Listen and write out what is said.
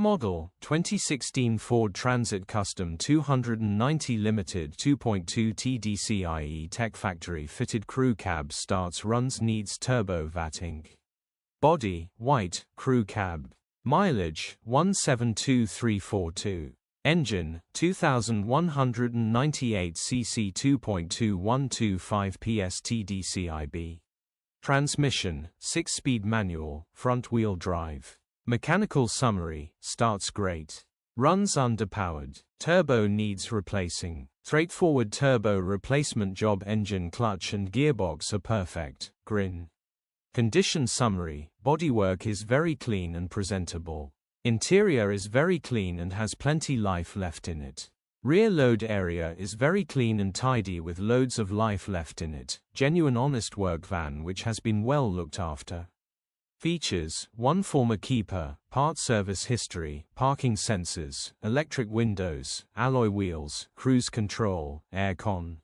model, 2016 Ford Transit Custom 290 Limited 2.2 TDCI E-Tech factory-fitted crew cab starts runs needs turbo Vat Inc. Body, white, crew cab. Mileage, 172342. Engine, 2198 cc 2.2125 PS TDCI-B. Transmission, 6-speed manual, front-wheel drive. Mechanical summary, starts great. Runs underpowered. Turbo needs replacing. Straightforward turbo replacement job. Engine, clutch and gearbox are perfect. Grin. Condition summary, bodywork is very clean and presentable. Interior is very clean and has plenty life left in it. Rear load area is very clean and tidy with loads of life left in it. Genuine honest work van which has been well looked after. Features, 1 former keeper, part service history, parking sensors, electric windows, alloy wheels, cruise control, aircon.